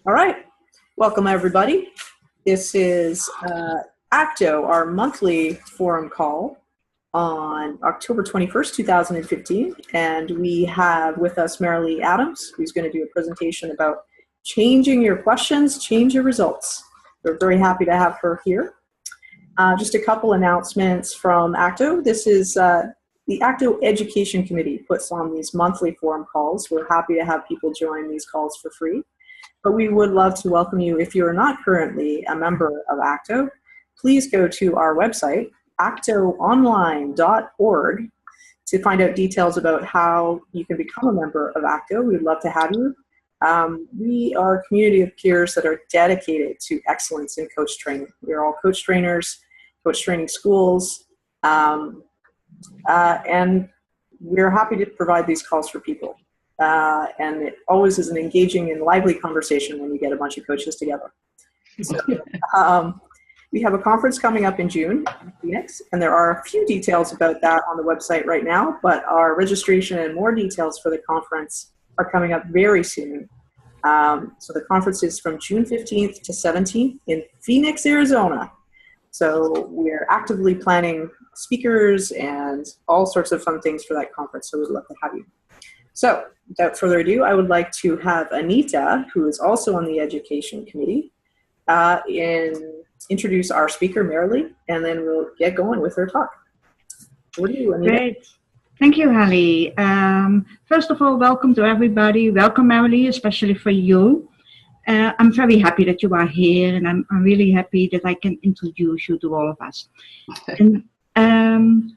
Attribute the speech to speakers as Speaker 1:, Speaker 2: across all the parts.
Speaker 1: All right. Welcome, everybody. This is ACTO, our monthly forum call on October 21st, 2015. And we have with us Marilee Adams, who's going to do a presentation about changing your questions, change your results. We're very happy to have her here. Just a couple announcements from ACTO. This is the ACTO Education Committee puts on these monthly forum calls. We're happy to have people join these calls for free. But we would love to welcome you. If you are not currently a member of ACTO, please go to our website, actoonline.org, to find out details about how you can become a member of ACTO. We'd love to have you. We are a community of peers that are dedicated to excellence in coach training. We're all coach trainers, coach training schools, and we're happy to provide these calls for people. And it always is an engaging and lively conversation when you get a bunch of coaches together. So, we have a conference coming up in June in Phoenix, and there are a few details about that on the website right now, but our registration and more details for the conference are coming up very soon. So the conference is from June 15th to 17th in Phoenix, Arizona. So we're actively planning speakers and all sorts of fun things for that conference, so we'd love to have you. So, without further ado, I would like to have Anita, who is also on the Education Committee, introduce our speaker, Marilee, and then we'll get going with her talk. What do you, Anita?
Speaker 2: Great. Thank you, Hallie. First of all, welcome to everybody. Welcome, Marilee, especially for you. I'm very happy that you are here, and I'm really happy that I can introduce you to all of us. And,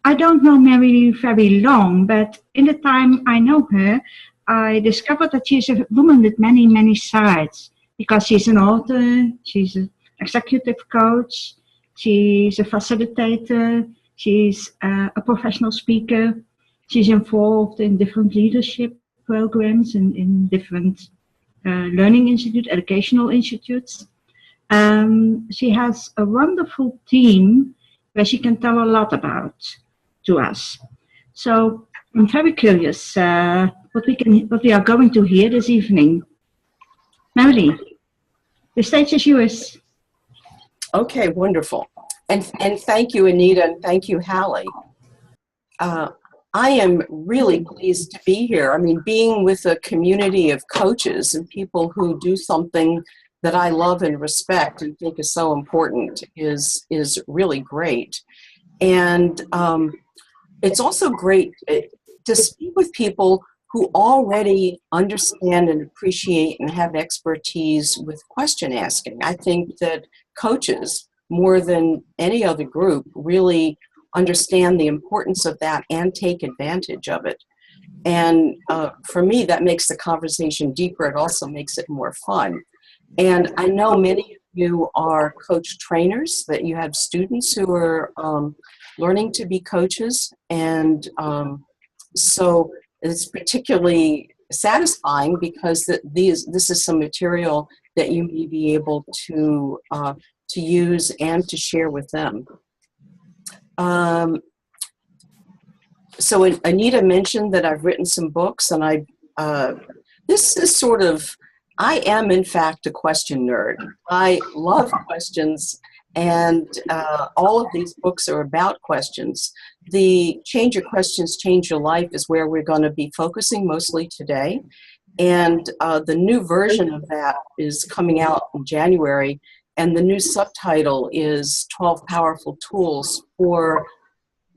Speaker 2: I don't know Marilee very long, but in the time I know her, I discovered that she's a woman with many, many sides, because she's an author, she's an executive coach, she's a facilitator, she's a professional speaker, she's involved in different leadership programs in different learning institutes, educational institutes. She has a wonderful team where she can tell a lot about to us. So I'm very curious what we are going to hear this evening. Marilee, the stage is yours.
Speaker 3: Okay, wonderful. And thank you, Anita, and thank you, Hallie. I am really pleased to be here. I mean, being with a community of coaches and people who do something that I love and respect and think is so important is really great. And it's also great to speak with people who already understand and appreciate and have expertise with question asking. I think that coaches, more than any other group, really understand the importance of that and take advantage of it. And for me, that makes the conversation deeper. It also makes it more fun. And I know many of you are coach trainers, that you have students who are learning to be coaches. And so it's particularly satisfying because this is some material that you may be able to use and to share with them. So Anita mentioned that I've written some books, and this is sort of, I am in fact a question nerd. I love questions, and all of these books are about questions. The Change Your Questions, Change Your Life is where we're going to be focusing mostly today. And the new version of that is coming out in January, and the new subtitle is 12 Powerful Tools for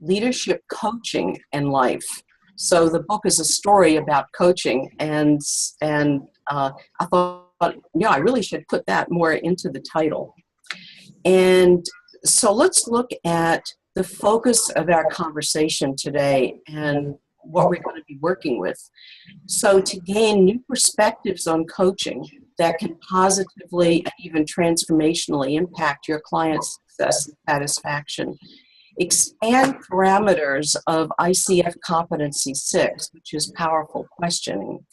Speaker 3: Leadership, Coaching, and Life. So the book is a story about coaching, and I thought, I really should put that more into the title. And so let's look at the focus of our conversation today and what we're going to be working with. So to gain new perspectives on coaching that can positively and even transformationally impact your client's success and satisfaction, expand parameters of ICF Competency 6, which is powerful questioning,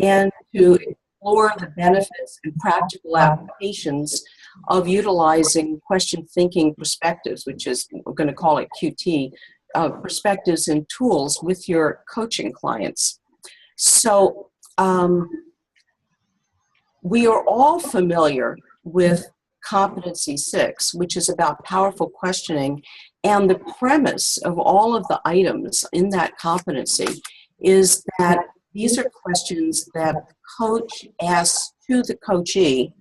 Speaker 3: and to explore the benefits and practical applications of utilizing question thinking perspectives, which is, we're going to call it QT, perspectives and tools with your coaching clients. So we are all familiar with Competency 6, which is about powerful questioning. And the premise of all of the items in that competency is that these are questions that the coach asks to the coachee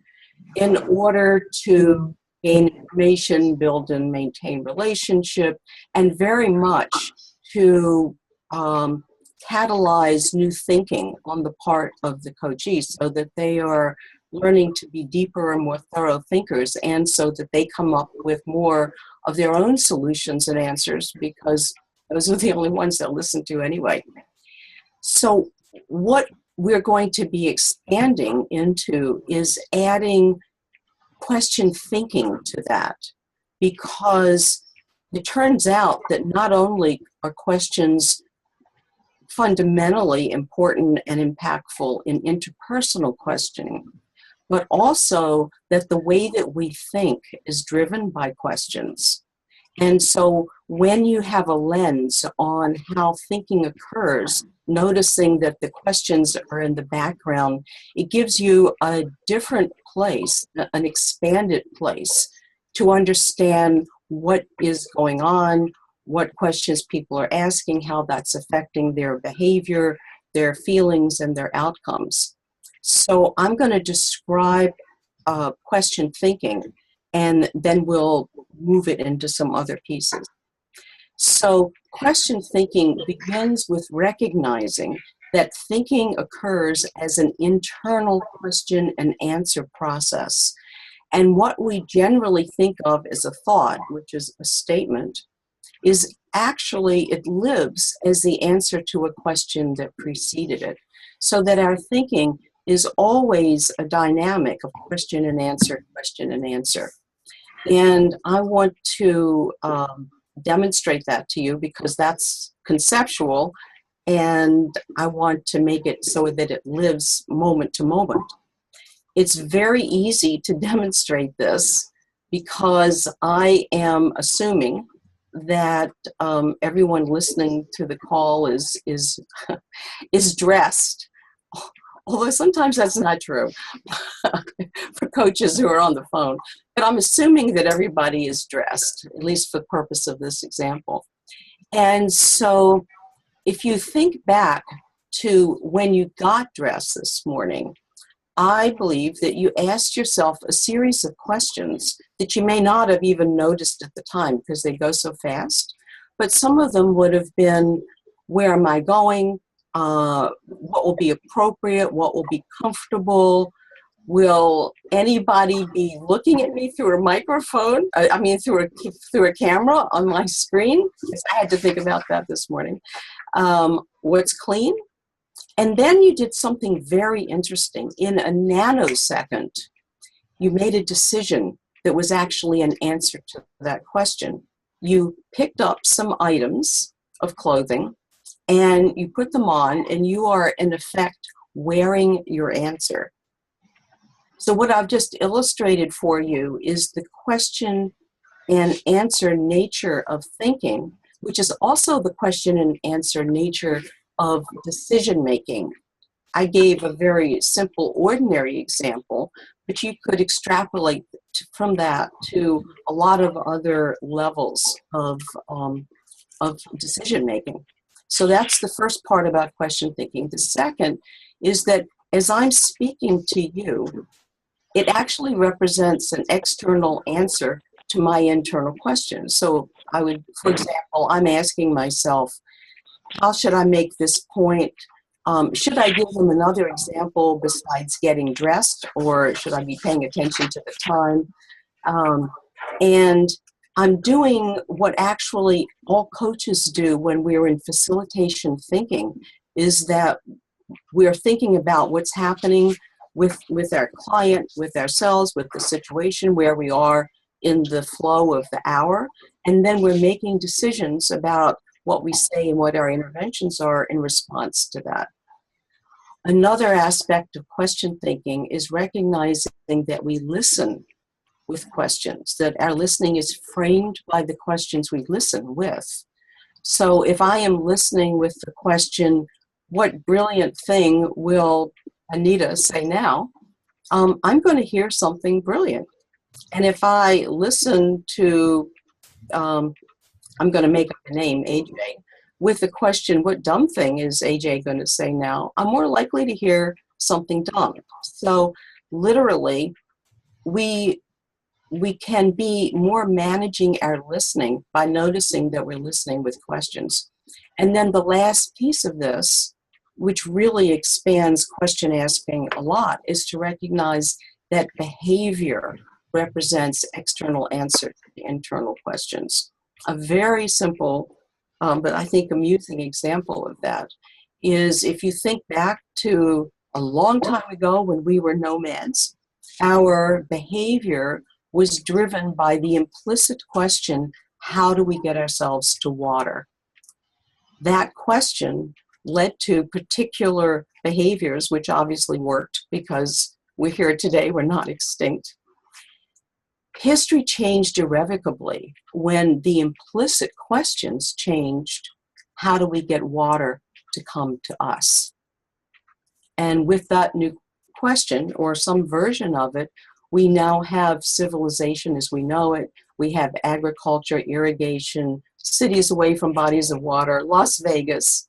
Speaker 3: in order to gain information, build and maintain relationship, and very much to catalyze new thinking on the part of the coachee, so that they are learning to be deeper and more thorough thinkers, and so that they come up with more of their own solutions and answers, because those are the only ones they'll listen to anyway. So what we're going to be expanding into is adding question thinking to that, because it turns out that not only are questions fundamentally important and impactful in interpersonal questioning, but also that the way that we think is driven by questions. And so when you have a lens on how thinking occurs, noticing that the questions are in the background, it gives you a different place, an expanded place, to understand what is going on, what questions people are asking, how that's affecting their behavior, their feelings, and their outcomes. So I'm going to describe question thinking, and then we'll move it into some other pieces. So question thinking begins with recognizing that thinking occurs as an internal question and answer process. And what we generally think of as a thought, which is a statement, is actually, it lives as the answer to a question that preceded it. So that our thinking is always a dynamic of question and answer, question and answer. And I want to demonstrate that to you, because that's conceptual, and I want to make it so that it lives moment to moment. It's very easy to demonstrate this because I am assuming that everyone listening to the call is dressed. Although sometimes that's not true for coaches who are on the phone. But I'm assuming that everybody is dressed, at least for the purpose of this example. And so if you think back to when you got dressed this morning, I believe that you asked yourself a series of questions that you may not have even noticed at the time because they go so fast. But some of them would have been, where am I going? What will be appropriate? What will be comfortable? Will anybody be looking at me through a microphone? Through a camera on my screen? I had to think about that this morning. What's clean? And then you did something very interesting. In a nanosecond, you made a decision that was actually an answer to that question. You picked up some items of clothing and you put them on, and you are, in effect, wearing your answer. So what I've just illustrated for you is the question and answer nature of thinking, which is also the question and answer nature of decision making. I gave a very simple, ordinary example, but you could extrapolate from that to a lot of other levels of decision making. So that's the first part about question thinking. The second is that as I'm speaking to you, it actually represents an external answer to my internal question. So I would, for example, I'm asking myself, how should I make this point? Should I give them another example besides getting dressed, or should I be paying attention to the time? And I'm doing what actually all coaches do when we're in facilitation thinking, is that we're thinking about what's happening with our client, with ourselves, with the situation, where we are in the flow of the hour. And then we're making decisions about what we say and what our interventions are in response to that. Another aspect of question thinking is recognizing that we listen with questions, that our listening is framed by the questions we listen with. So if I am listening with the question, what brilliant thing will Anita say now? I'm going to hear something brilliant. And if I listen to, I'm going to make up a name, AJ, with the question, what dumb thing is AJ going to say now? I'm more likely to hear something dumb. So literally, we can be more managing our listening by noticing that we're listening with questions. And then the last piece of this, which really expands question asking a lot, is to recognize that behavior represents external answer to the internal questions. A very simple, but I think amusing example of that is if you think back to a long time ago when we were nomads, our behavior was driven by the implicit question, how do we get ourselves to water? That question led to particular behaviors, which obviously worked because we're here today, we're not extinct. History changed irrevocably when the implicit questions changed, how do we get water to come to us? And with that new question, or some version of it, we now have civilization as we know it. We have agriculture, irrigation, cities away from bodies of water, Las Vegas.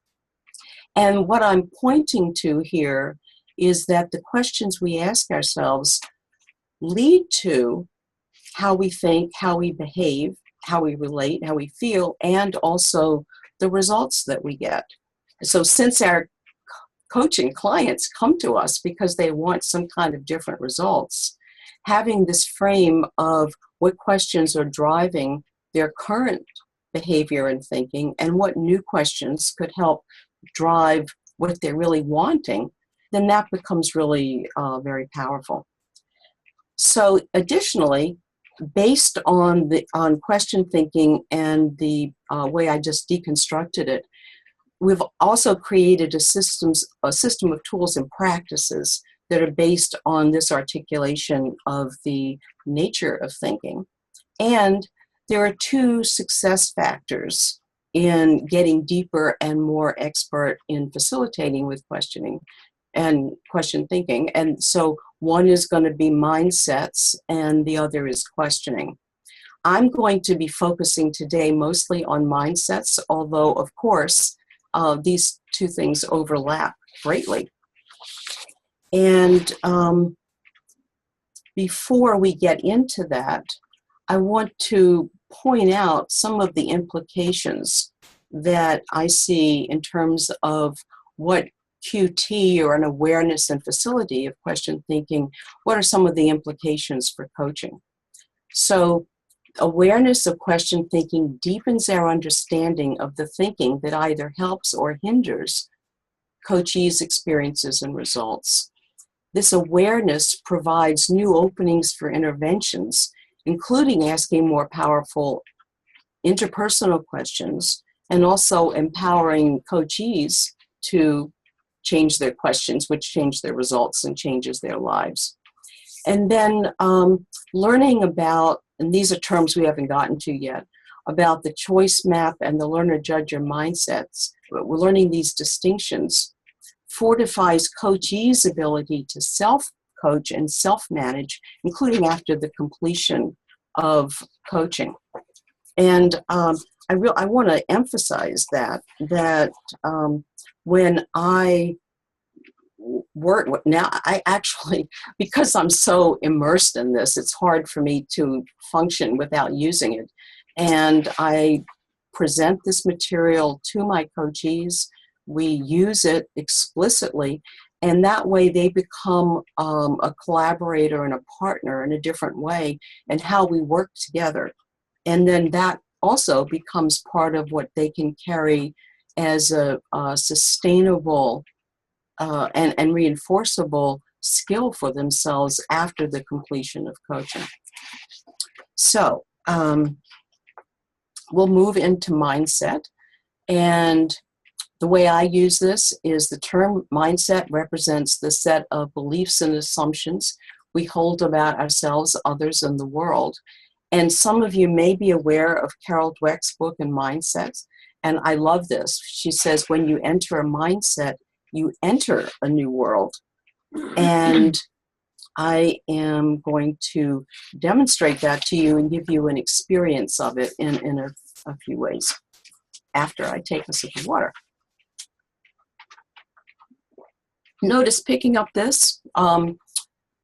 Speaker 3: And what I'm pointing to here is that the questions we ask ourselves lead to how we think, how we behave, how we relate, how we feel, and also the results that we get. So since our coaching clients come to us because they want some kind of different results, having this frame of what questions are driving their current behavior and thinking and what new questions could help drive what they're really wanting, then that becomes really very powerful. So additionally, based on question thinking and the way I just deconstructed it, we've also created a system of tools and practices that are based on this articulation of the nature of thinking. And there are 2 success factors in getting deeper and more expert in facilitating with questioning and question thinking. And so one is going to be mindsets and the other is questioning. I'm going to be focusing today mostly on mindsets, although of course these 2 things overlap greatly. And before we get into that, I want to point out some of the implications that I see in terms of what QT, or an awareness and facility of question thinking, what are some of the implications for coaching? So awareness of question thinking deepens our understanding of the thinking that either helps or hinders coachees' experiences and results. This awareness provides new openings for interventions, including asking more powerful interpersonal questions and also empowering coachees to change their questions, which change their results and changes their lives. And then learning about, and these are terms we haven't gotten to yet, about the choice map and the learner-judger mindsets. We're learning these distinctions fortifies coachees' ability to self-coach and self-manage, including after the completion of coaching. And I want to emphasize that when I work now, I actually, because I'm so immersed in this, it's hard for me to function without using it. And I present this material to my coachees. We use it explicitly, and that way they become a collaborator and a partner in a different way in how we work together. And then that also becomes part of what they can carry as a sustainable and reinforceable skill for themselves after the completion of coaching. So we'll move into mindset. And the way I use this is the term mindset represents the set of beliefs and assumptions we hold about ourselves, others, and the world. And some of you may be aware of Carol Dweck's book in Mindsets. And I love this. She says, when you enter a mindset, you enter a new world. And I am going to demonstrate that to you and give you an experience of it in a few ways after I take a sip of water. Notice picking up this of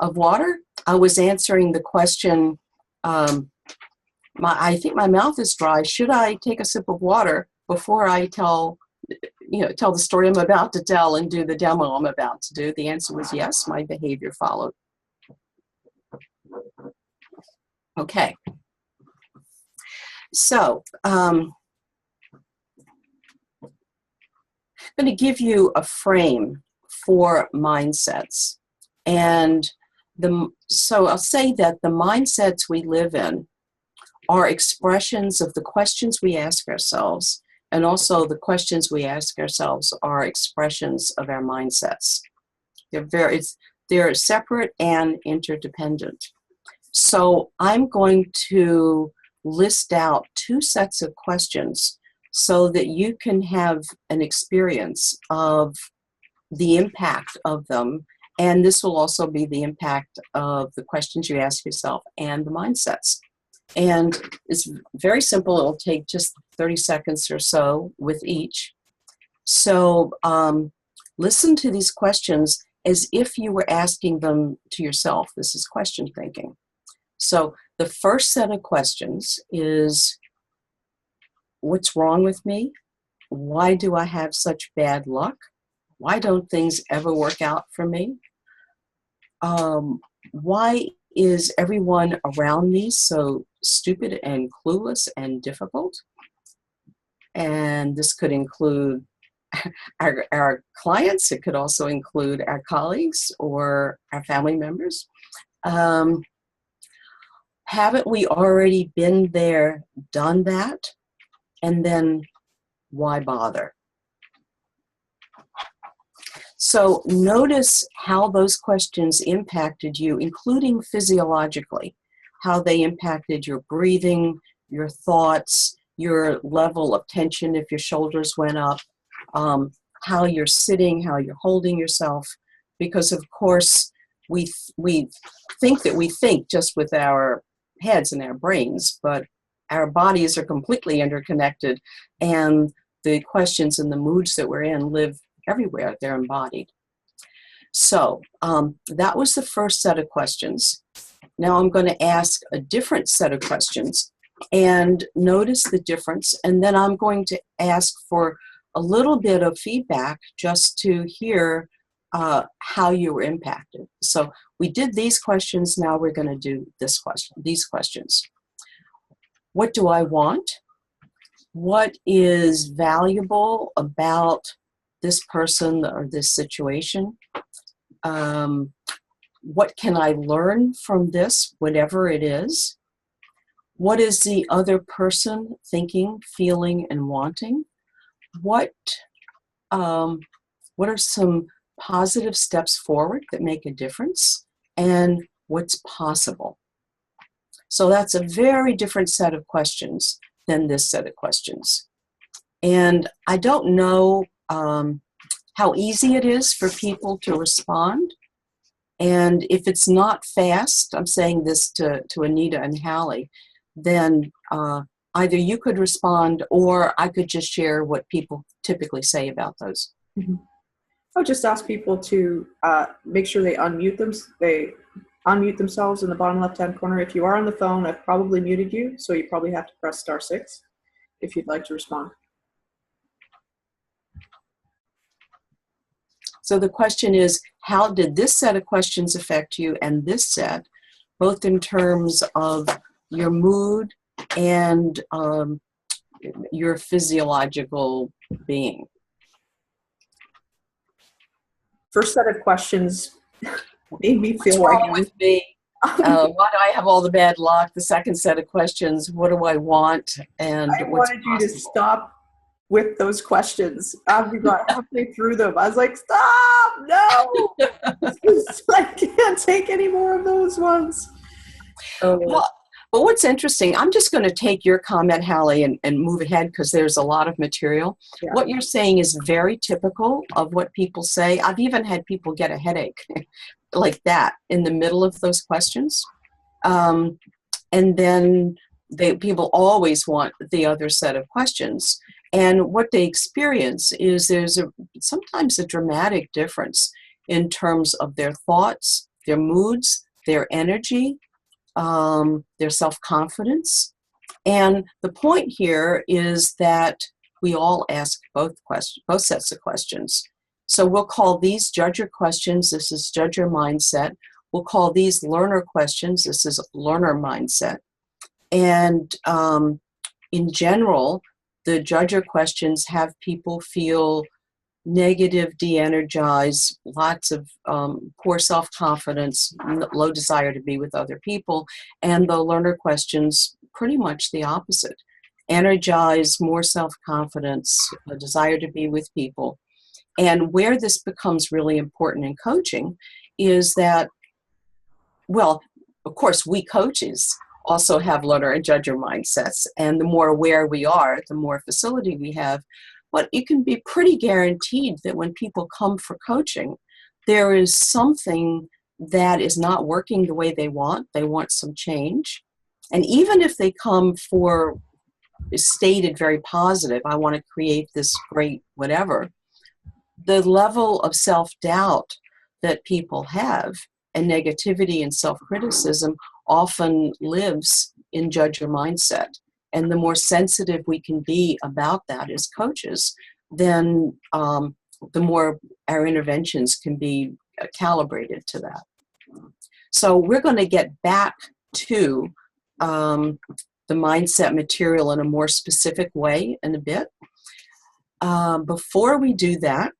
Speaker 3: water, I was answering the question, I think my mouth is dry. Should I take a sip of water before I tell the story I'm about to tell and do the demo I'm about to do? The answer was yes. My behavior followed. Okay. So I'm going to give you a frame for mindsets. And so I'll say that the mindsets we live in are expressions of the questions we ask ourselves, and also the questions we ask ourselves are expressions of our mindsets. They're separate and interdependent. So I'm going to list out 2 sets of questions so that you can have an experience of the impact of them. And this will also be the impact of the questions you ask yourself and the mindsets. And it's very simple. It'll take just 30 seconds or so with each. So listen to these questions as if you were asking them to yourself. This is question thinking. So the first set of questions is, what's wrong with me? Why do I have such bad luck? Why don't things ever work out for me? Why is everyone around me so stupid and clueless and difficult? And this could include our clients. It could also include our colleagues or our family members. Haven't we already been there, done that? And then why bother? So notice how those questions impacted you, including physiologically, how they impacted your breathing, your thoughts, your level of tension if your shoulders went up, how you're sitting, how you're holding yourself. Because of course, we think that we think just with our heads and our brains, but our bodies are completely interconnected, and the questions and the moods that we're in live everywhere. They're embodied. So that was the first set of questions. Now I'm going to ask a different set of questions and notice the difference. And then I'm going to ask for a little bit of feedback just to hear how you were impacted. So we did these questions. Now we're going to do these questions. What do I want? What is valuable about this person or this situation? What can I learn from this, whatever it is? What is the other person thinking, feeling, and wanting? What are some positive steps forward that make a difference? And what's possible? So that's a very different set of questions than this set of questions. And I don't know how easy it is for people to respond. And if it's not fast, I'm saying this to Anita and Hallie, then either you could respond or I could just share what people typically say about those.
Speaker 1: Mm-hmm. I would just ask people to make sure they unmute themselves in the bottom left-hand corner. If you are on the phone, I've probably muted you, so you probably have to press *6 if you'd like to respond.
Speaker 3: So the question is, how did this set of questions affect you and this set, both in terms of your mood and your physiological being?
Speaker 1: First set of questions made me feel
Speaker 3: What's
Speaker 1: like
Speaker 3: wrong with me? Why do I have all the bad luck? The second set of questions, what do I want? And
Speaker 1: I wanted you to stop with those questions. We got halfway through them. I was like, stop! No! I can't take any more of those ones.
Speaker 3: Well, but what's interesting, I'm just going to take your comment, Hallie, and move ahead because there's a lot of material. Yeah. What you're saying is very typical of what people say. I've even had people get a headache like that in the middle of those questions. And then people always want the other set of questions. And what they experience is there's sometimes a dramatic difference in terms of their thoughts, their moods, their energy, their self-confidence. And the point here is that we all ask both sets of questions. So we'll call these judger questions. This is judger mindset. We'll call these learner questions. This is learner mindset. And in general, the judger questions have people feel negative, de-energized, lots of poor self-confidence, low desire to be with other people. And the learner questions, pretty much the opposite. Energized, more self-confidence, a desire to be with people. And where this becomes really important in coaching is that, well, of course, we coaches also have learner and judger mindsets. And the more aware we are, the more facility we have. But you can be pretty guaranteed that when people come for coaching, there is something that is not working the way they want. They want some change. And even if they come for stated very positive, I want to create this great whatever, the level of self-doubt that people have and negativity and self-criticism often lives in judger mindset. And the more sensitive we can be about that as coaches, then the more our interventions can be calibrated to that. So we're going to get back to the mindset material in a more specific way in a bit. Before we do that,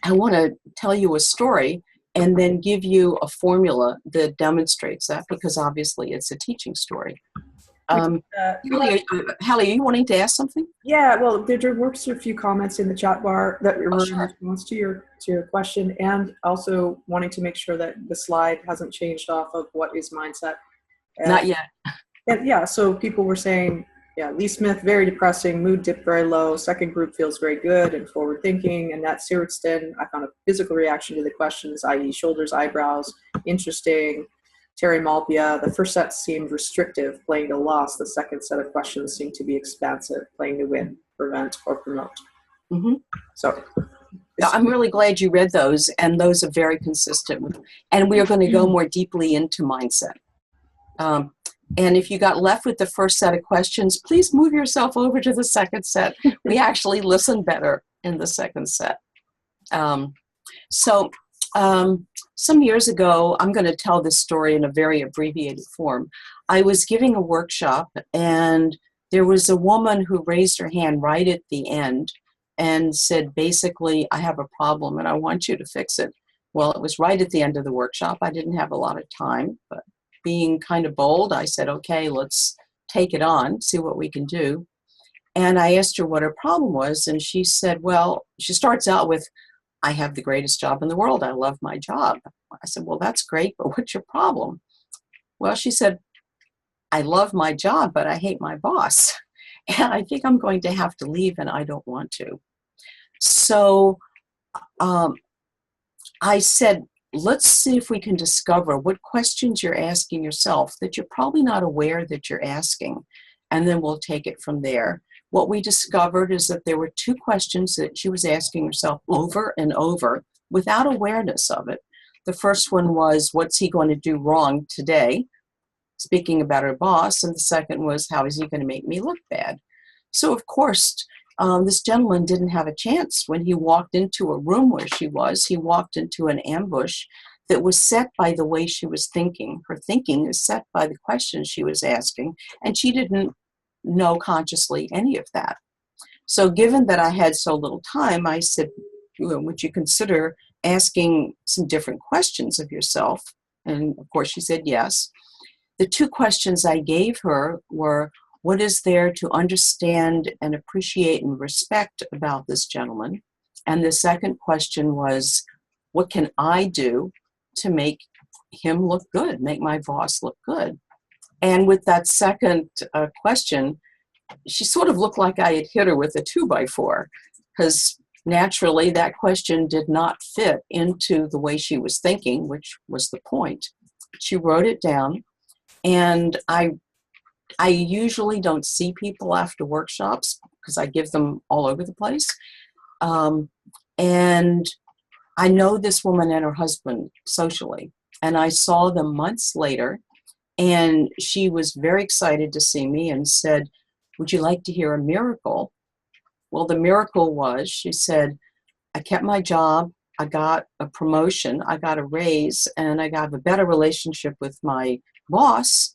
Speaker 3: I want to tell you a story and then give you a formula that demonstrates that, because obviously it's a teaching story. Hallie, are you wanting to ask something?
Speaker 1: Yeah, well, there were a few comments in the chat bar that were
Speaker 3: sure.
Speaker 1: in response to your question, and also wanting to make sure that the slide hasn't changed off of what is mindset.
Speaker 3: Not yet.
Speaker 1: And yeah, so people were saying, yeah, Lee Smith, very depressing, mood dipped very low, second group feels very good and forward thinking, and Nat Siritzton, I found a physical reaction to the questions, i.e. shoulders, eyebrows, interesting. Terry Malpia, the first set seemed restrictive, playing to loss. The second set of questions seemed to be expansive, playing to win, prevent, or promote.
Speaker 3: Mm-hmm.
Speaker 1: So
Speaker 3: I'm really glad you read those, and those are very consistent. And we are going to go more deeply into mindset. And if you got left with the first set of questions, please move yourself over to the second set. We actually listen better in the second set. Some years ago, I'm going to tell this story in a very abbreviated form. I was giving a workshop, and there was a woman who raised her hand right at the end and said, basically, I have a problem and I want you to fix it. Well, it was right at the end of the workshop. I didn't have a lot of time, but being kind of bold, I said, okay, let's take it on, see what we can do. And I asked her what her problem was, and she said, well, she starts out with, I have the greatest job in the world. I love my job. I said, well, that's great, but what's your problem? Well, she said, I love my job, but I hate my boss. And I think I'm going to have to leave, and I don't want to. So I said, let's see if we can discover what questions you're asking yourself that you're probably not aware that you're asking, and then we'll take it from there. What we discovered is that there were two questions that she was asking herself over and over without awareness of it. The first one was, what's he going to do wrong today? Speaking about her boss. And the second was, how is he going to make me look bad? So, of course, this gentleman didn't have a chance when he walked into a room where she was. He walked into an ambush that was set by the way she was thinking. Her thinking is set by the questions she was asking, and she didn't know consciously any of that. So given that I had so little time, I said, would you consider asking some different questions of yourself? And of course she said yes. The two questions I gave her were, what is there to understand and appreciate and respect about this gentleman? And the second question was, what can I do to make him look good, make my boss look good? And with that second question, she sort of looked like I had hit her with a 2x4, because naturally, that question did not fit into the way she was thinking, which was the point. She wrote it down, and I usually don't see people after workshops because I give them all over the place. And I know this woman and her husband socially, and I saw them months later, and she was very excited to see me and said, "Would you like to hear a miracle?" Well, the miracle was, she said, "I kept my job, I got a promotion, I got a raise, and I got a better relationship with my boss."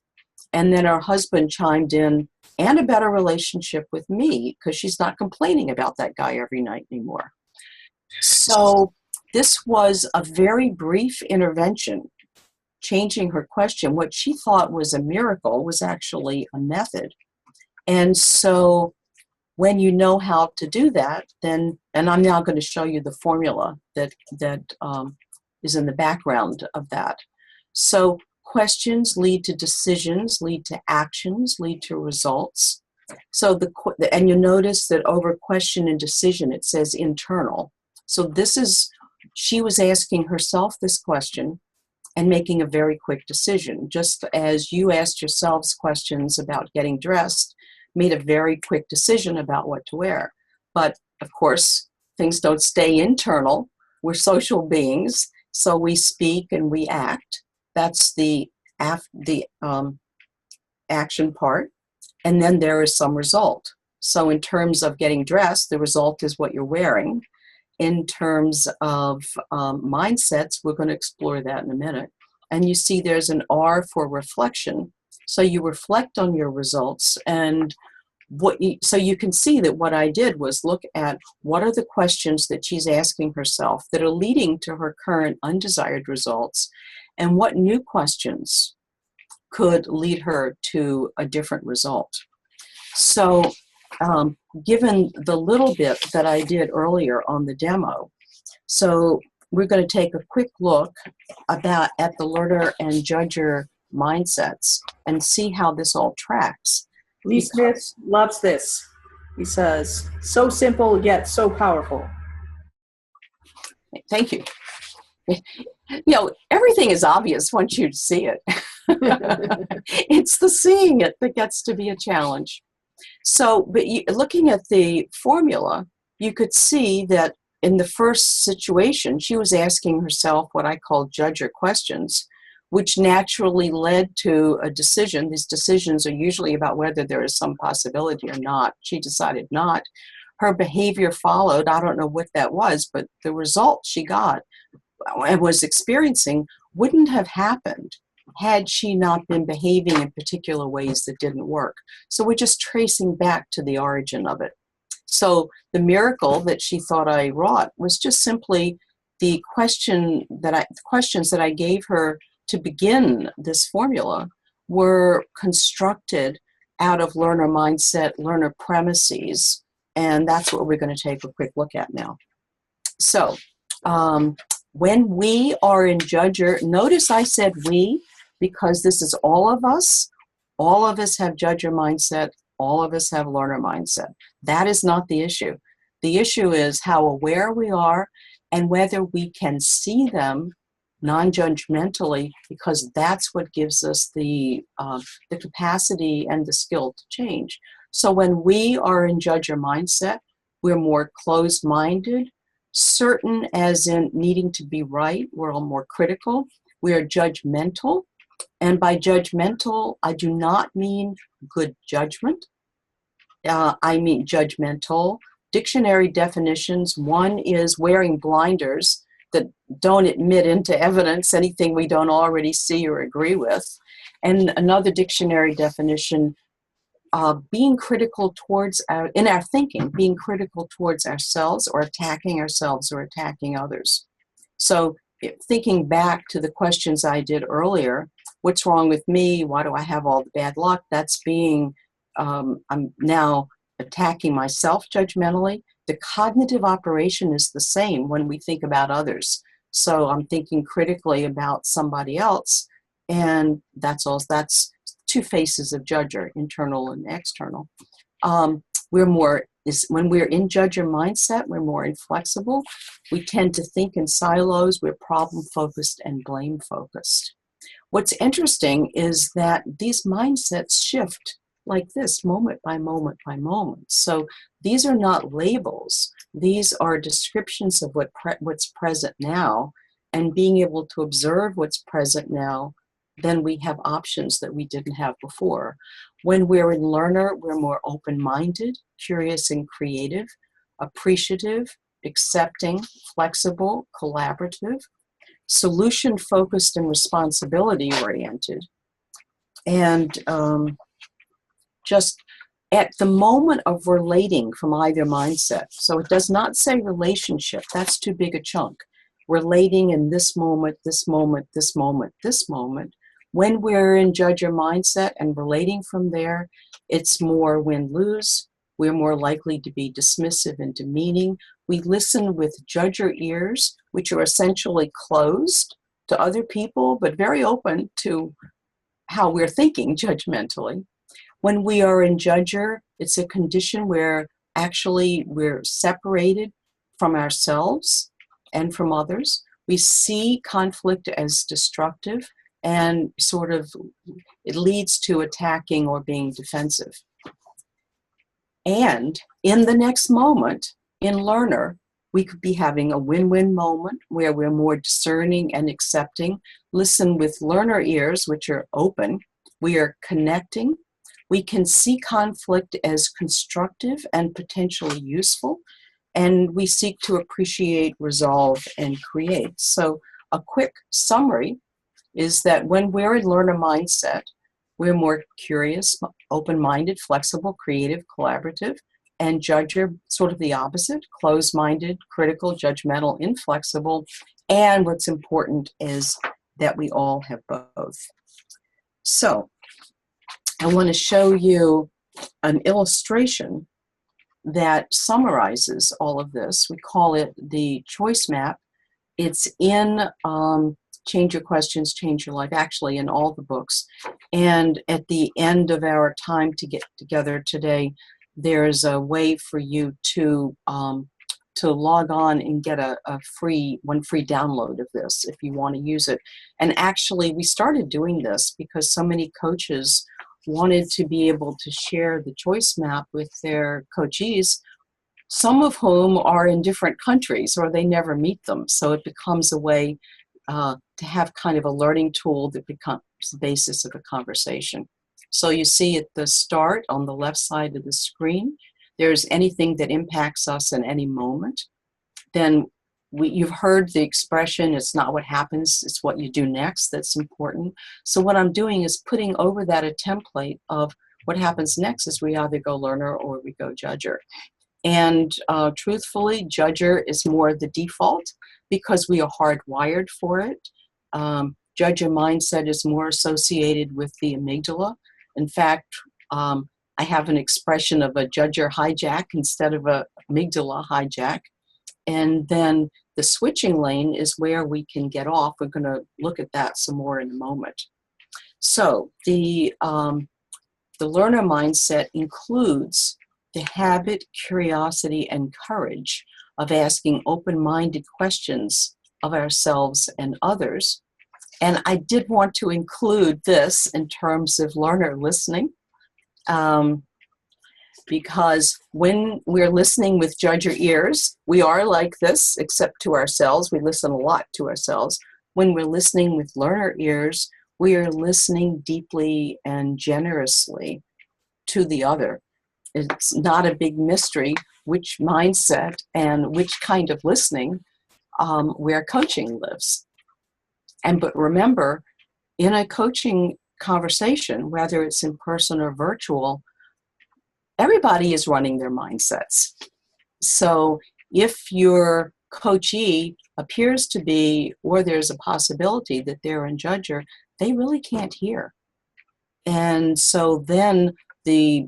Speaker 3: And then her husband chimed in, "and a better relationship with me," because she's not complaining about that guy every night anymore. So this was a very brief intervention, changing her question. What she thought was a miracle was actually a method. And so when you know how to do that, then, and I'm now going to show you the formula that is in the background of that. So questions lead to decisions, lead to actions, lead to results. So and you notice that over question and decision, it says internal. So this is, she was asking herself this question and making a very quick decision, just as you asked yourselves questions about getting dressed, made a very quick decision about what to wear. But of course, things don't stay internal. We're social beings, so we speak and we act. That's the action part. And then there is some result. So in terms of getting dressed, the result is what you're wearing. In terms of mindsets, we're going to explore that in a minute. And you see there's an R for reflection. So you reflect on your results, and so you can see that what I did was look at what are the questions that she's asking herself that are leading to her current undesired results, and what new questions could lead her to a different result. So given the little bit that I did earlier on the demo, so we're going to take a quick look at the learner and judger mindsets and see how this all tracks.
Speaker 1: Lee Smith loves this. He says, "So simple yet so powerful."
Speaker 3: Thank you. You know, everything is obvious once you see it. It's the seeing it that gets to be a challenge. So, but looking at the formula, you could see that in the first situation, she was asking herself what I call judger questions, which naturally led to a decision. These decisions are usually about whether there is some possibility or not. She decided not. Her behavior followed. I don't know what that was, but the result she got and was experiencing wouldn't have happened had she not been behaving in particular ways that didn't work. So we're just tracing back to the origin of it. So the miracle that she thought I wrought was just simply the questions that I gave her to begin this formula were constructed out of learner mindset, learner premises, and that's what we're going to take a quick look at now. So when we are in judger, notice I said we, because this is all of us. All of us have judger mindset. All of us have learner mindset. That is not the issue. The issue is how aware we are and whether we can see them non-judgmentally, because that's what gives us the capacity and the skill to change. So when we are in judger mindset, we're more closed-minded, certain as in needing to be right. We're all more critical. We are judgmental. And by judgmental, I do not mean good judgment. I mean judgmental. Dictionary definitions, one is wearing blinders that don't admit into evidence anything we don't already see or agree with. And another dictionary definition, being critical towards in our thinking, being critical towards ourselves or attacking others. So thinking back to the questions I did earlier, what's wrong with me? Why do I have all the bad luck? That's being, I'm now attacking myself judgmentally. The cognitive operation is the same when we think about others. So I'm thinking critically about somebody else, and that's two faces of judger, internal and external. We're more is when we're in judger mindset, we're more inflexible. We tend to think in silos. We're problem-focused and blame-focused. What's interesting is that these mindsets shift like this, moment by moment by moment. So these are not labels. These are descriptions of what's present now, and being able to observe what's present now, then we have options that we didn't have before. When we're in learner, we're more open-minded, curious and creative, appreciative, accepting, flexible, collaborative, solution-focused and responsibility-oriented. And just at the moment of relating from either mindset. So it does not say relationship. That's too big a chunk. Relating in this moment, this moment, this moment, this moment. When we're in judger mindset and relating from there, it's more win-lose. We're more likely to be dismissive and demeaning. We listen with judger ears, which are essentially closed to other people, but very open to how we're thinking judgmentally. When we are in judger, it's a condition where actually we're separated from ourselves and from others. We see conflict as destructive, and sort of it leads to attacking or being defensive. And in the next moment, in learner, we could be having a win-win moment where we're more discerning and accepting. Listen with learner ears, which are open. We are connecting. We can see conflict as constructive and potentially useful. And we seek to appreciate, resolve, and create. So a quick summary is that when we're in learner mindset, we're more curious, open-minded, flexible, creative, collaborative, and judger, sort of the opposite, closed-minded, critical, judgmental, inflexible. And what's important is that we all have both. So I want to show you an illustration that summarizes all of this. We call it the choice map. It's in Change Your Questions, Change Your Life, actually in all the books. And at the end of our time to get together today, there's a way for you to log on and get one free download of this if you want to use it. And actually, we started doing this because so many coaches wanted to be able to share the choice map with their coachees, some of whom are in different countries or they never meet them. So it becomes a way to have kind of a learning tool that becomes the basis of a conversation. So you see at the start on the left side of the screen, there's anything that impacts us in any moment. Then you've heard the expression, it's not what happens, it's what you do next that's important. So what I'm doing is putting over that a template of what happens next is we either go learner or we go judger. And truthfully, judger is more the default because we are hardwired for it. Judger mindset is more associated with the amygdala. In fact, I have an expression of a judger hijack instead of a amygdala hijack. And then the switching lane is where we can get off. We're going to look at that some more in a moment. So the learner mindset includes the habit, curiosity, and courage of asking open-minded questions of ourselves and others. And I did want to include this in terms of learner listening, because when we're listening with judger ears, we are like this, except to ourselves. We listen a lot to ourselves. When we're listening with learner ears, we are listening deeply and generously to the other. It's not a big mystery which mindset and which kind of listening where coaching lives. But remember, in a coaching conversation, whether it's in person or virtual, everybody is running their mindsets. So if your coachee appears to be, or there's a possibility that they're in judger, they really can't hear. And so then the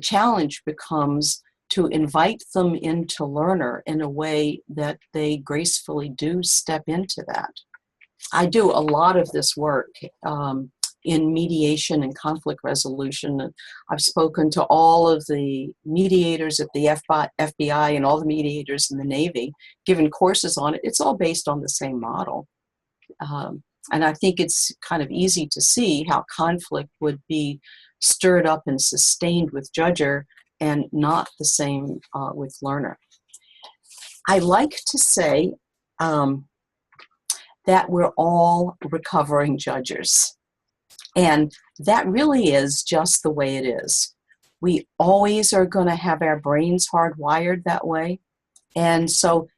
Speaker 3: challenge becomes to invite them into learner in a way that they gracefully do step into that. I do a lot of this work in mediation and conflict resolution. I've spoken to all of the mediators at the FBI and all the mediators in the Navy, given courses on it. It's all based on the same model. And I think it's kind of easy to see how conflict would be stirred up and sustained with judger and not the same with learner. I like to say that we're all recovering judgers. And that really is just the way it is. We always are going to have our brains hardwired that way. And so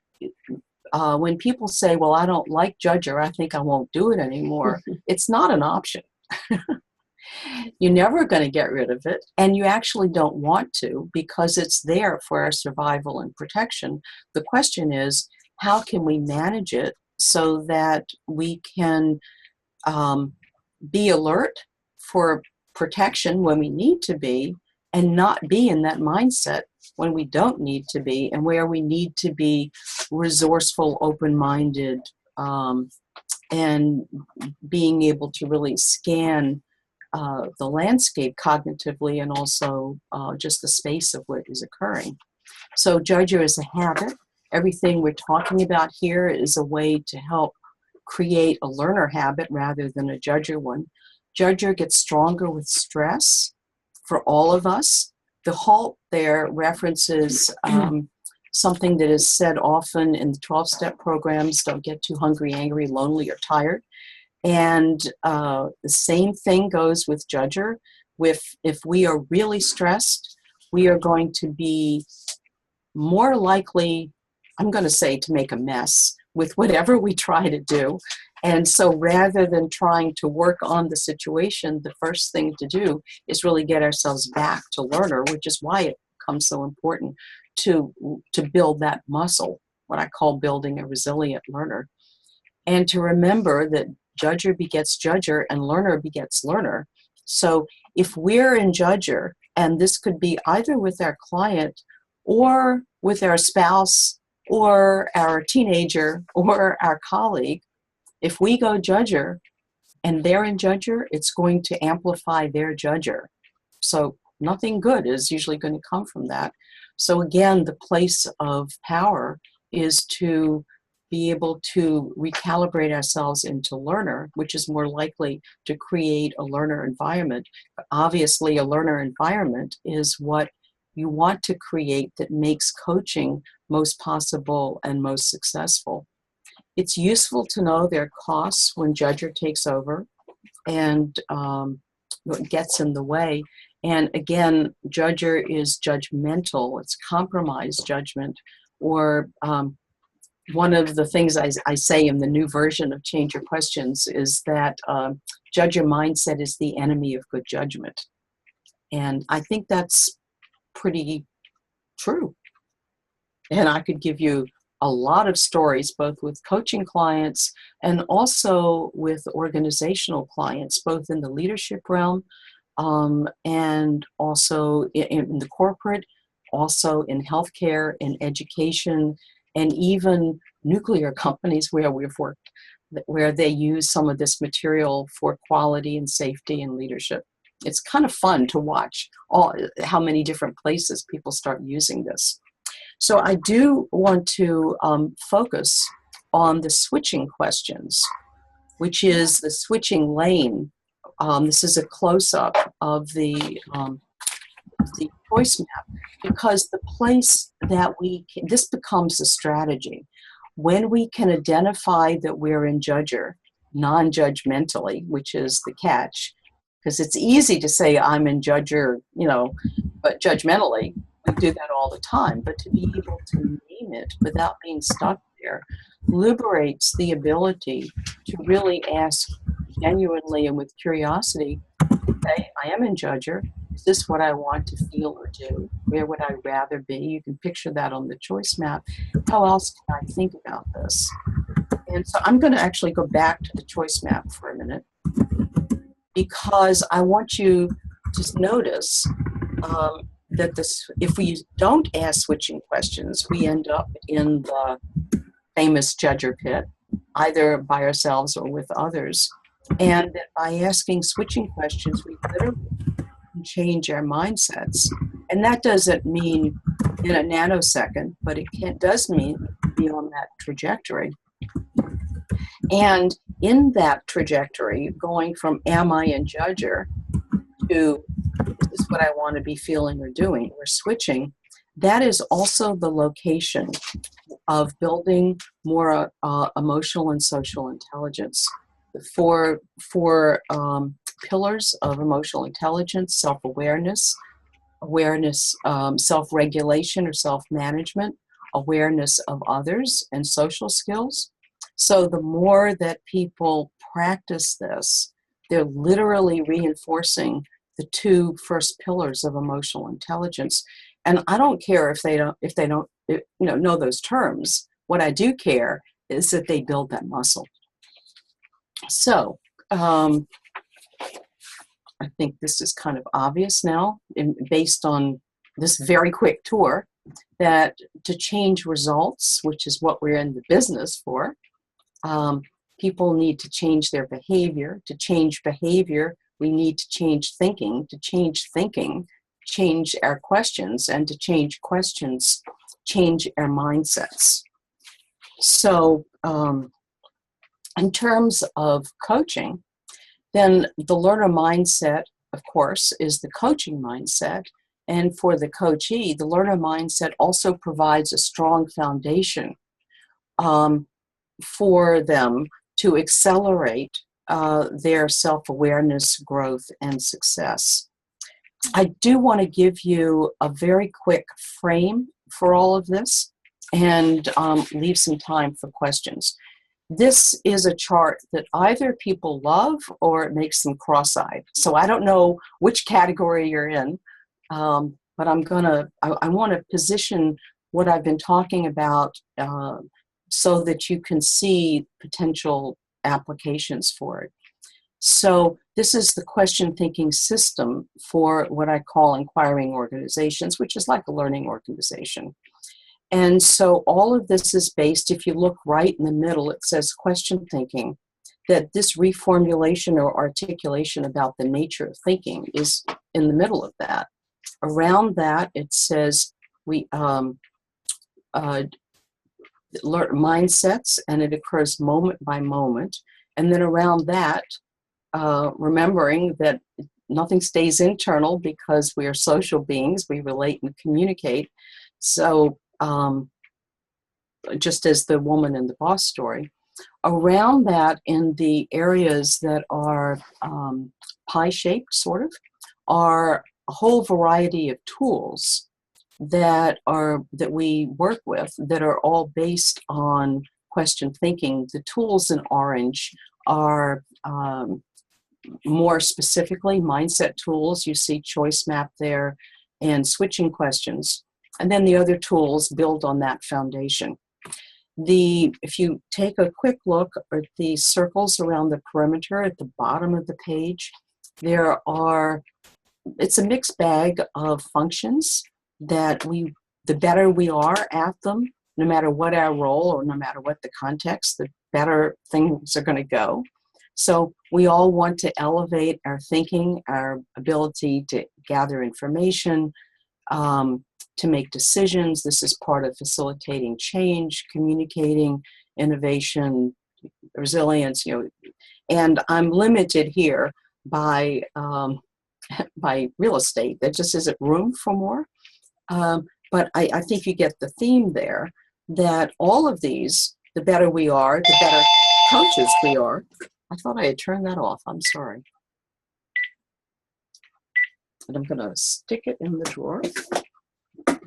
Speaker 3: when people say, well, I don't like judger, I think I won't do it anymore, it's not an option. You're never going to get rid of it, and you actually don't want to, because it's there for our survival and protection. The question is, how can we manage it so that we can be alert for protection when we need to be, and not be in that mindset when we don't need to be, and where we need to be resourceful, open-minded, and being able to really scan the landscape cognitively, and also just the space of what is occurring. So judger is a habit. Everything we're talking about here is a way to help create a learner habit rather than a judger one. Judger gets stronger with stress for all of us. The HALT there references something that is said often in the 12-step programs: don't get too hungry, angry, lonely, or tired. And the same thing goes with judger. If we are really stressed, we are going to be more likely, I'm going to say, to make a mess with whatever we try to do. And so rather than trying to work on the situation, the first thing to do is really get ourselves back to learner, which is why it becomes so important to build that muscle, what I call building a resilient learner. And to remember that judger begets judger and learner begets learner. So if we're in judger, and this could be either with our client or with our spouse or our teenager or our colleague, if we go judger and they're in judger, it's going to amplify their judger. So nothing good is usually going to come from that. So again, the place of power is to be able to recalibrate ourselves into learner, which is more likely to create a learner environment. But obviously, a learner environment is what you want to create that makes coaching most possible and most successful. It's useful to know there are costs when judger takes over and what gets in the way. And again, judger is judgmental. It's compromised judgment. Or one of the things I say in the new version of Change Your Questions is that judger mindset is the enemy of good judgment. And I think that's pretty true. And I could give you a lot of stories, both with coaching clients and also with organizational clients, both in the leadership realm and also in the corporate, also in healthcare, in education, and even nuclear companies where we've worked, where they use some of this material for quality and safety and leadership. It's kind of fun to watch how many different places people start using this. So I do want to focus on the switching questions, which is the switching lane. This is a close-up of the choice map, because the place that this becomes a strategy. When we can identify that we're in judger, non-judgmentally, which is the catch, because it's easy to say I'm in judger, but judgmentally, we do that all the time. But to be able to name it without being stuck there liberates the ability to really ask genuinely and with curiosity, okay, I am in judger. Is this what I want to feel or do? Where would I rather be? You can picture that on the choice map. How else can I think about this? And so I'm going to actually go back to the choice map for a minute, because I want you to notice that if we don't ask switching questions, we end up in the famous judger pit, either by ourselves or with others. And that by asking switching questions, we literally can change our mindsets. And that doesn't mean in a nanosecond, but does mean be on that trajectory. And in that trajectory, going from am I and judger to this is what I want to be feeling or doing, or switching, that is also the location of building more emotional and social intelligence. The four pillars of emotional intelligence: self-awareness, self-regulation or self-management, awareness of others, and social skills. So the more that people practice this, they're literally reinforcing the two first pillars of emotional intelligence. And I don't care if they don't know those terms. What I do care is that they build that muscle. So I think this is kind of obvious now, based on this very quick tour, that to change results, which is what we're in the business for, people need to change their behavior. To change behavior, we need to change thinking. To change thinking, change our questions. And to change questions, change our mindsets. So in terms of coaching, then the learner mindset, of course, is the coaching mindset. And for the coachee, the learner mindset also provides a strong foundation for them to accelerate their self-awareness, growth, and success. I do want to give you a very quick frame for all of this and leave some time for questions. This is a chart that either people love or it makes them cross-eyed. So I don't know which category you're in, but I want to position what I've been talking about so that you can see potential applications for it. So this is the question thinking system for what I call inquiring organizations, which is like a learning organization. And so all of this is based, if you look right in the middle, it says question thinking, that this reformulation or articulation about the nature of thinking is in the middle of that. Around that, it says we learn mindsets, and it occurs moment by moment. And then around that, remembering that nothing stays internal because we are social beings, we relate and communicate. So just as the woman in the boss story, around that, in the areas that are pie-shaped, sort of, are a whole variety of tools that we work with that are all based on question thinking. The tools in orange are more specifically mindset tools. You see choice map there and switching questions. And then the other tools build on that foundation. If you take a quick look at the circles around the perimeter at the bottom of the page, it's a mixed bag of functions that the better we are at them, no matter what our role or no matter what the context, the better things are going to go. So we all want to elevate our thinking, our ability to gather information, to make decisions. This is part of facilitating change, communicating, innovation, resilience, and I'm limited here by real estate. There just isn't room for more. But I think you get the theme there, that all of these, the better we are, the better coaches we are. I thought I had turned that off. I'm sorry. And I'm going to stick it in the drawer.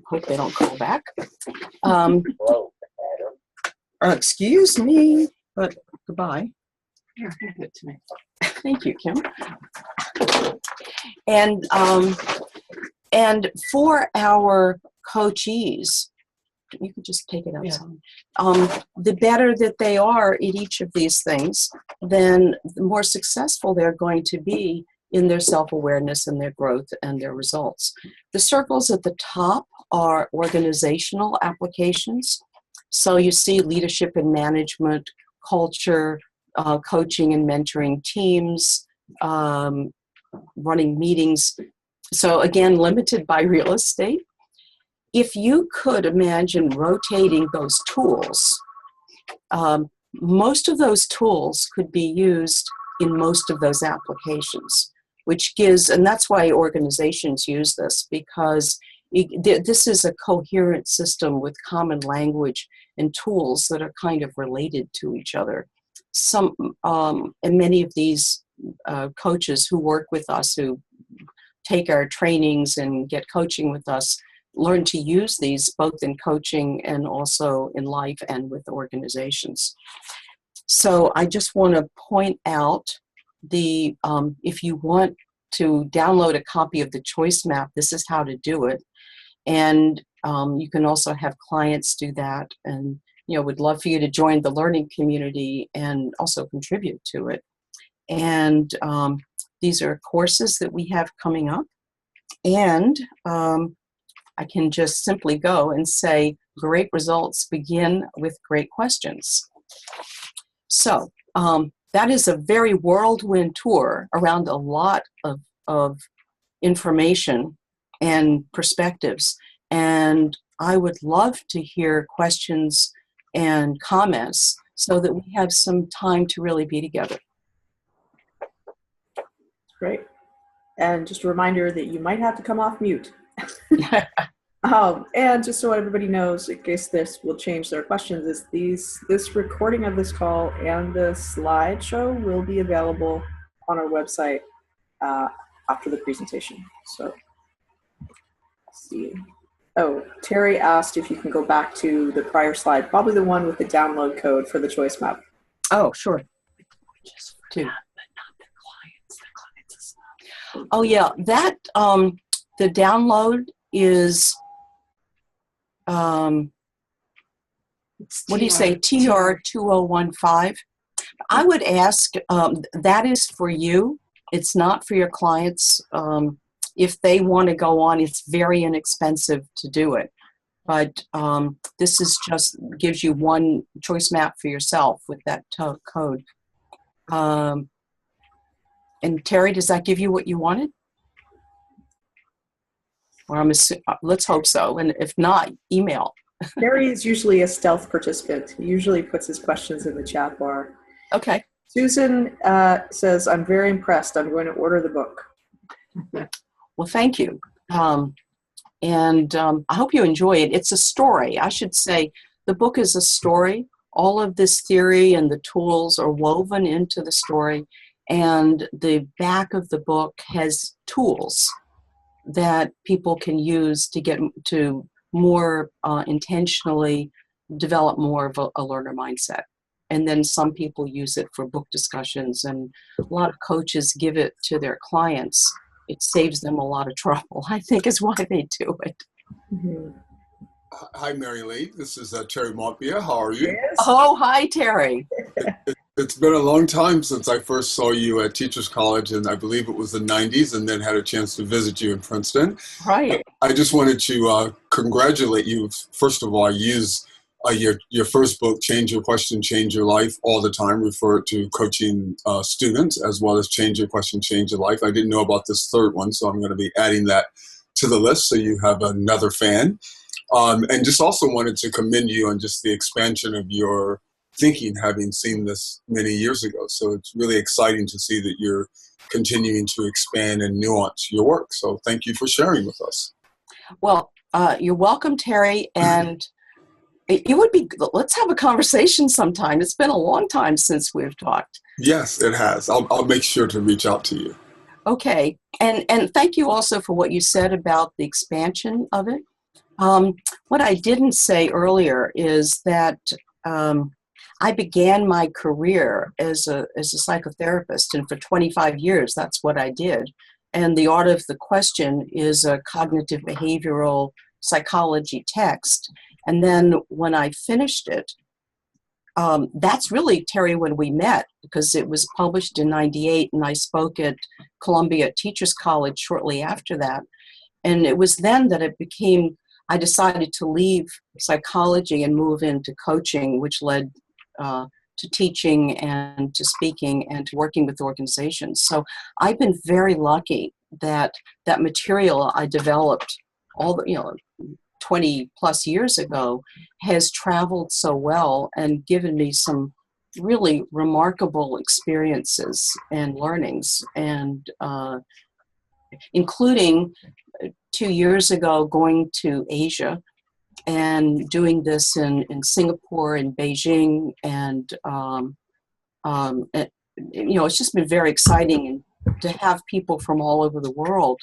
Speaker 3: Hope they don't call back. Excuse me, but goodbye. Here, give it to me. Thank you, Kim. And for our coachees, you could just take it outside. Yeah. The better that they are at each of these things, then the more successful they're going to be in their self-awareness and their growth and their results. The circles at the top are organizational applications. So you see leadership and management, culture, coaching and mentoring teams, running meetings. So again, limited by real estate. If you could imagine rotating those tools, most of those tools could be used in most of those applications, which gives, and that's why organizations use this, because this is a coherent system with common language and tools that are kind of related to each other. And many of these coaches who work with us, who take our trainings and get coaching with us, learn to use these both in coaching and also in life and with organizations. So I just want to point out if you want to download a copy of the choice map, this is how to do it. And you can also have clients do that. And, would love for you to join the learning community and also contribute to it. And these are courses that we have coming up. And I can just simply go and say, great results begin with great questions. So that is a very whirlwind tour around a lot of information and perspectives. And I would love to hear questions and comments so that we have some time to really be together.
Speaker 1: Great. And just a reminder that you might have to come off mute. And just so everybody knows, in case this will change their questions, is this recording of this call and the slideshow will be available on our website after the presentation. So let's see. Oh, Terry asked if you can go back to the prior slide, probably the one with the download code for the choice map.
Speaker 3: Oh, sure. Oh, yeah, that, the download is, what do you say, TR2015? I would ask, that is for you. It's not for your clients. If they want to go on, it's very inexpensive to do it. But this is just gives you one choice map for yourself with that code. And Terry, does that give you what you wanted? Or let's hope so. And if not, email.
Speaker 1: Terry is usually a stealth participant. He usually puts his questions in the chat bar.
Speaker 3: Okay.
Speaker 1: Susan says, I'm very impressed. I'm going to order the book.
Speaker 3: Well, thank you. And I hope you enjoy it. It's a story. I should say the book is a story. All of this theory and the tools are woven into the story. And the back of the book has tools that people can use to get to more intentionally develop more of a learner mindset. And then some people use it for book discussions, and a lot of coaches give it to their clients. It saves them a lot of trouble, I think, is why they do it.
Speaker 1: Mm-hmm.
Speaker 4: Hi, Marilee. This is Terry Montbier. How are you?
Speaker 1: Yes.
Speaker 3: Oh, hi, Terry.
Speaker 4: It's been a long time since I first saw you at Teachers College, and I believe it was the 90s, and then had a chance to visit you in Princeton.
Speaker 3: Right.
Speaker 4: I just wanted to congratulate you. First of all, I use your first book, Change Your Question, Change Your Life, all the time, refer it to coaching students, as well as Change Your Question, Change Your Life. I didn't know about this third one, so I'm going to be adding that to the list so you have another fan. And just also wanted to commend you on just the expansion of your thinking, having seen this many years ago. So it's really exciting to see that you're continuing to expand and nuance your work. So thank you for sharing with us.
Speaker 3: Well, you're welcome, Terry. And it would be, let's have a conversation sometime. It's been a long time since we've talked.
Speaker 4: Yes, it has. I'll make sure to reach out to you.
Speaker 3: Okay. And thank you also for what you said about the expansion of it. What I didn't say earlier is that I began my career as a psychotherapist, and for 25 years, that's what I did. And The Art of the Question is a cognitive behavioral psychology text. And then when I finished it, that's really, Terry, when we met, because it was published in '98, and I spoke at Columbia Teachers College shortly after that. And it was then that I decided to leave psychology and move into coaching, which led to to teaching and to speaking and to working with organizations. So I've been very lucky that that material I developed 20 plus years ago has traveled so well and given me some really remarkable experiences and learnings, and including 2 years ago going to Asia and doing this in Singapore and Beijing, and it's just been very exciting, and to have people from all over the world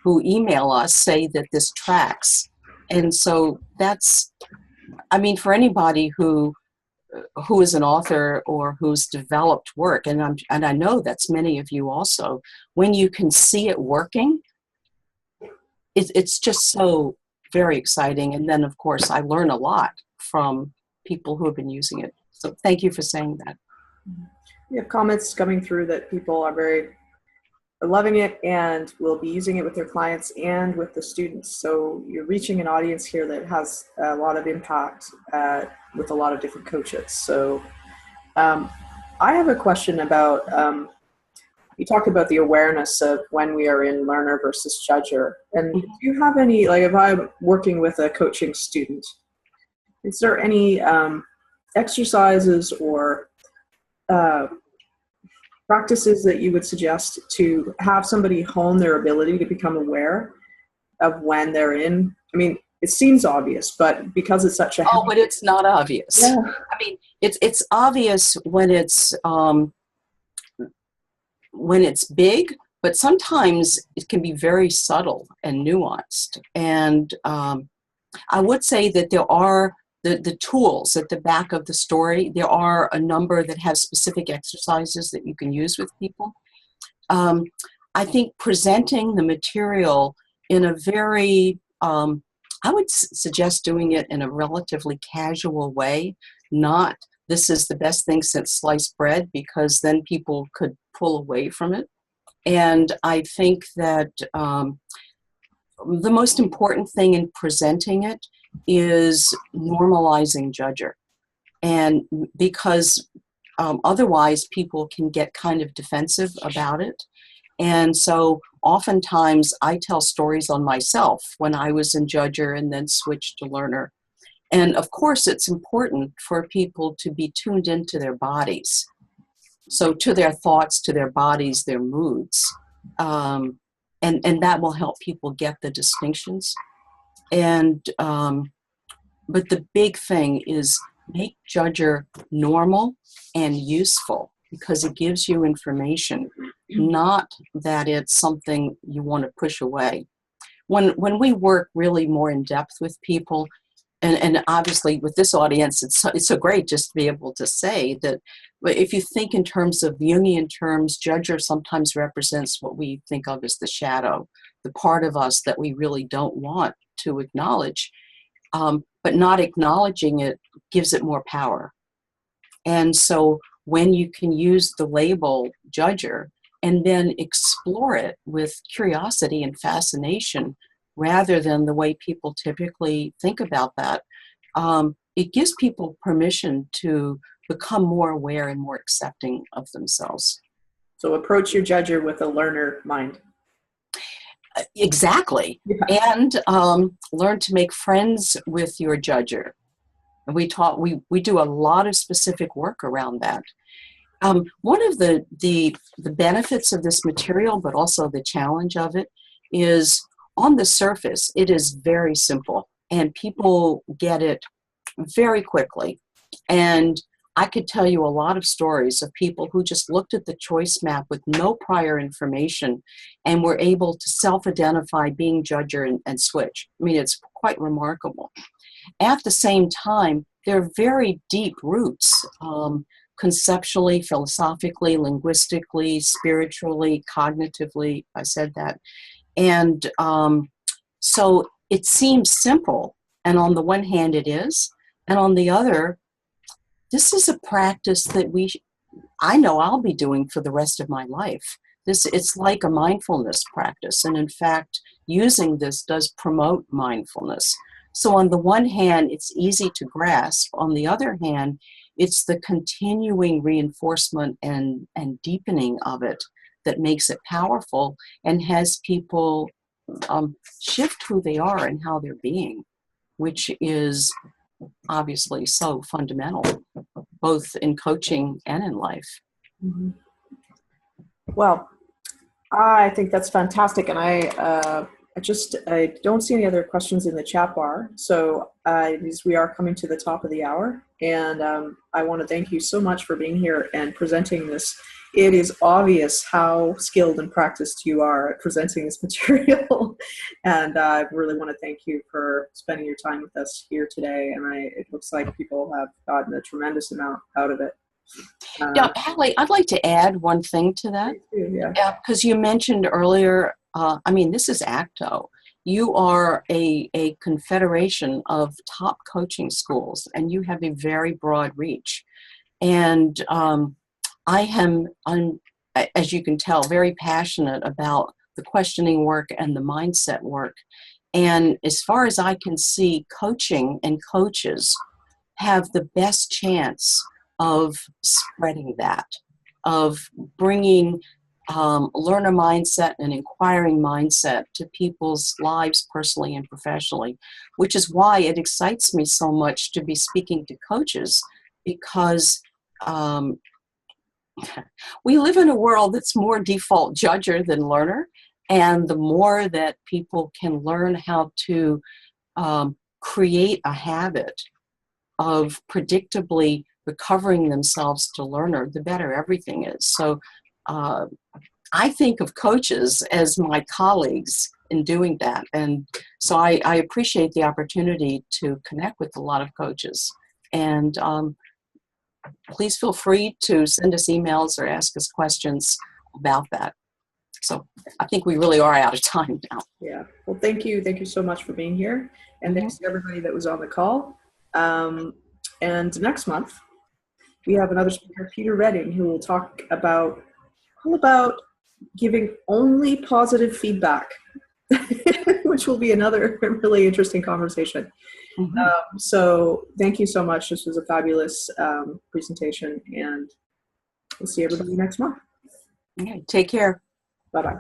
Speaker 3: who email us say that this tracks. And so that's, I mean, for anybody who is an author or who's developed work, and I know that's many of you also, when you can see it working, it's just so very exciting. And then, of course, I learn a lot from people who have been using it. So thank you for saying that.
Speaker 1: We have comments coming through that people are very loving it and will be using it with their clients and with the students. So you're reaching an audience here that has a lot of impact with a lot of different coaches. So I have a question about, you talked about the awareness of when we are in learner versus judger. And do you have any, like if I'm working with a coaching student, is there any exercises or practices that you would suggest to have somebody hone their ability to become aware of when they're in? I mean, it seems obvious, but because it's such a
Speaker 3: but it's not obvious.
Speaker 1: Yeah.
Speaker 3: I mean, it's obvious when it's big, but sometimes it can be very subtle and nuanced. And I would say that there are the tools at the back of the story. There are a number that have specific exercises that you can use with people. I think presenting the material in a very, I would suggest doing it in a relatively casual way, not this is the best thing since sliced bread, because then people could pull away from it. And I think that the most important thing in presenting it is normalizing judger. And because otherwise people can get kind of defensive about it. And so oftentimes I tell stories on myself when I was in judger and then switched to learner. And of course it's important for people to be tuned into their bodies. So to their thoughts, to their bodies, their moods. And that will help people get the distinctions. And but the big thing is make judger normal and useful, because it gives you information, not that it's something you want to push away. When we work really more in depth with people, and obviously with this audience, it's so great just to be able to say that if you think in terms of Jungian terms, judger sometimes represents what we think of as the shadow, the part of us that we really don't want to acknowledge. But not acknowledging it gives it more power. And so when you can use the label judger and then explore it with curiosity and fascination, rather than the way people typically think about that, it gives people permission to become more aware and more accepting of themselves.
Speaker 1: So approach your judger with a learner mind.
Speaker 3: Exactly. Yeah. And learn to make friends with your judger. And we do a lot of specific work around that. One of the benefits of this material, but also the challenge of it, is on the surface, it is very simple and people get it very quickly. And I could tell you a lot of stories of people who just looked at the choice map with no prior information and were able to self-identify being judger and switch. I mean, it's quite remarkable. At the same time, there are very deep roots, conceptually, philosophically, linguistically, spiritually, cognitively. I said that. And so it seems simple. And on the one hand, it is. And on the other, this is a practice that I know I'll be doing for the rest of my life. It's like a mindfulness practice. And in fact, using this does promote mindfulness. So on the one hand, it's easy to grasp. On the other hand, it's the continuing reinforcement and deepening of it that makes it powerful and has people shift who they are and how they're being, which is obviously so fundamental, both in coaching and in life.
Speaker 1: Mm-hmm. Well, I think that's fantastic, and I don't see any other questions in the chat bar. So as we are coming to the top of the hour, and I want to thank you so much for being here and presenting this. It is obvious how skilled and practiced you are at presenting this material, and I really want to thank you for spending your time with us here today. And it looks like people have gotten a tremendous amount out of it.
Speaker 3: Yeah, Hallie, I'd like to add one thing to that.
Speaker 1: Yeah,
Speaker 3: because you mentioned earlier, this is ACTO. You are a confederation of top coaching schools, and you have a very broad reach. And I'm, as you can tell, very passionate about the questioning work and the mindset work. And as far as I can see, coaching and coaches have the best chance of spreading that, of bringing learner mindset and inquiring mindset to people's lives personally and professionally, which is why it excites me so much to be speaking to coaches, because we live in a world that's more default judger than learner, and the more that people can learn how to create a habit of predictably recovering themselves to learner, the better everything is. So I think of coaches as my colleagues in doing that. And so I appreciate the opportunity to connect with a lot of coaches. And please feel free to send us emails or ask us questions about that. So I think we really are out of time now.
Speaker 1: Yeah. Well, thank you. Thank you so much for being here. And thanks to everybody that was on the call. And next month, we have another speaker, Peter Redding, who will talk all about giving only positive feedback, which will be another really interesting conversation.
Speaker 3: Mm-hmm.
Speaker 1: So thank you so much. This was a fabulous presentation, and we'll see everybody next month.
Speaker 3: Okay, take care.
Speaker 1: Bye-bye.